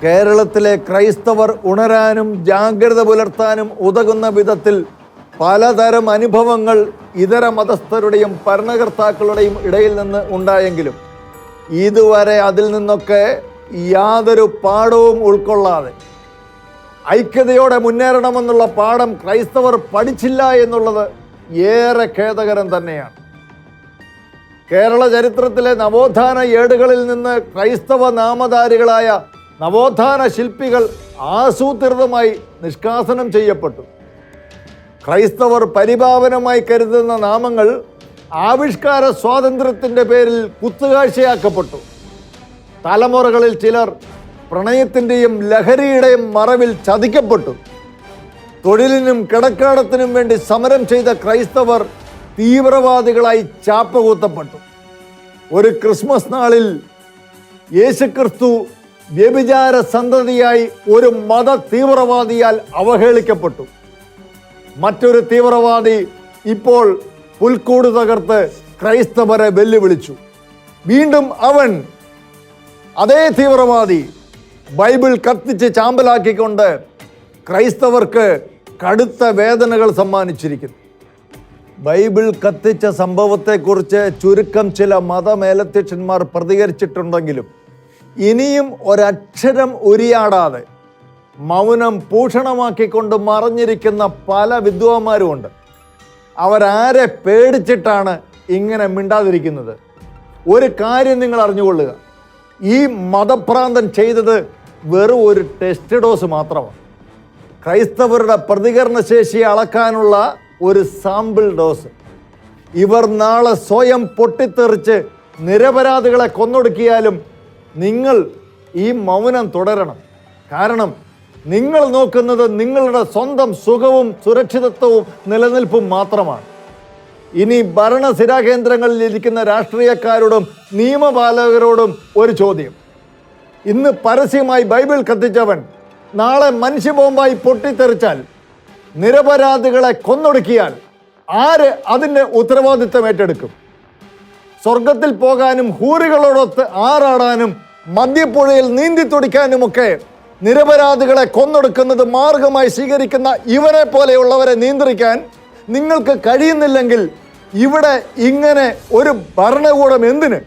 കേരളത്തിലെ ക്രൈസ്തവർ ഉണരാനും ജാഗ്രത പുലർത്താനും ഉതകുന്ന വിധത്തിൽ പലതരം അനുഭവങ്ങൾ ഇതര മതസ്ഥരുടെയും ഭരണകർത്താക്കളുടെയും ഇടയിൽ നിന്ന് ഉണ്ടായെങ്കിലും ഇതുവരെ അതിൽ നിന്നൊക്കെ യാതൊരു പാഠവും ഉൾക്കൊള്ളാതെ ഐക്യതയോടെ മുന്നേറണമെന്നുള്ള പാഠം ക്രൈസ്തവർ പഠിച്ചില്ല എന്നുള്ളത് ഏറെ ഖേദകരം തന്നെയാണ്. കേരള ചരിത്രത്തിലെ നവോത്ഥാന ഏടുകളിൽ നിന്ന് ക്രൈസ്തവ നാമധാരികളായ നവോത്ഥാന ശില്പികൾ ആസൂത്രിതമായി നിഷ്കാസനം ചെയ്യപ്പെട്ടു. ക്രൈസ്തവർ പരിഭാവനമായി കരുതുന്ന നാമങ്ങൾ ആവിഷ്കാര സ്വാതന്ത്ര്യത്തിൻ്റെ പേരിൽ കുത്തുകാഴ്ചയാക്കപ്പെട്ടു. തലമുറകളിൽ ചിലർ പ്രണയത്തിൻ്റെയും ലഹരിയുടെയും മറവിൽ ചതിക്കപ്പെട്ടു. തൊഴിലിനും കിടക്കാടത്തിനും വേണ്ടി സമരം ചെയ്ത ക്രൈസ്തവർ തീവ്രവാദികളായി ചാപ്പകൂത്തപ്പെട്ടു. ഒരു ക്രിസ്മസ് നാളിൽ യേശുക്രിസ്തു വ്യഭിചാര സന്തതിയായി ഒരു മത തീവ്രവാദിയാൽ അവഹേളിക്കപ്പെട്ടു. മറ്റൊരു തീവ്രവാദി ഇപ്പോൾ പുൽക്കൂട് തകർത്ത് ക്രൈസ്തവരെ വെല്ലുവിളിച്ചു. വീണ്ടും അവൻ, അതേ തീവ്രവാദി, ബൈബിൾ കത്തിച്ച് ചാമ്പലാക്കിക്കൊണ്ട് ക്രൈസ്തവർക്ക് കടുത്ത വേദനകൾ സമ്മാനിച്ചിരിക്കുന്നു. ബൈബിൾ കത്തിച്ച സംഭവത്തെക്കുറിച്ച് ചുരുക്കം ചില മതമേലധ്യക്ഷന്മാർ പ്രതികരിച്ചിട്ടുണ്ടെങ്കിലും ഇനിയും ഒരക്ഷരം ഉരിയാടാതെ മൗനം ഭൂഷണമാക്കിക്കൊണ്ട് മറഞ്ഞിരിക്കുന്ന പല വിദ്വാന്മാരുമുണ്ട്. അവരാരെ പേടിച്ചിട്ടാണ് ഇങ്ങനെ മിണ്ടാതിരിക്കുന്നത്? ഒരു കാര്യം നിങ്ങൾ അറിഞ്ഞുകൊള്ളുക, ഈ മതഭ്രാന്തൻ ചെയ്തത് വെറും ഒരു ടെസ്റ്റ് ഡോസ് മാത്രമാണ്. ക്രൈസ്തവരുടെ പ്രതികരണശേഷി അളക്കാനുള്ള ഒരു സാമ്പിൾ ഡോസ്. ഇവർ നാളെ സ്വയം പൊട്ടിത്തെറിച്ച് നിരപരാധികളെ കൊന്നൊടുക്കിയാലും നിങ്ങൾ ഈ മൗനം തുടരണം. കാരണം നിങ്ങൾ നോക്കുന്നത് നിങ്ങളുടെ സ്വന്തം സുഖവും സുരക്ഷിതത്വവും നിലനിൽപ്പും മാത്രമാണ്. ഇനി ഭരണസിരാകേന്ദ്രങ്ങളിൽ ഇരിക്കുന്ന രാഷ്ട്രീയക്കാരോടും നിയമപാലകരോടും ഒരു ചോദ്യം. ഇന്ന് പരസ്യമായി ബൈബിൾ കത്തിച്ചവൻ നാളെ മനുഷ്യബോംബായി പൊട്ടിത്തെറിച്ചാൽ, നിരപരാധികളെ കൊന്നൊടുക്കിയാൽ ആര് അതിൻ്റെ ഉത്തരവാദിത്തം ഏറ്റെടുക്കും? സ്വർഗത്തിൽ പോകാനും ഹൂറികളോടൊത്ത് ആറാടാനും മദ്യപ്പുഴയിൽ നീന്തി തുടിക്കാനുമൊക്കെ നിരപരാധികളെ കൊന്നൊടുക്കുന്നത് മാർഗമായി സ്വീകരിക്കുന്ന ഇവരെ പോലെയുള്ളവരെ നിയന്ത്രിക്കാൻ നിങ്ങൾക്ക് കഴിയുന്നില്ലെങ്കിൽ ഇവിടെ ഇങ്ങനെ ഒരു ഭരണകൂടം എന്തിന്?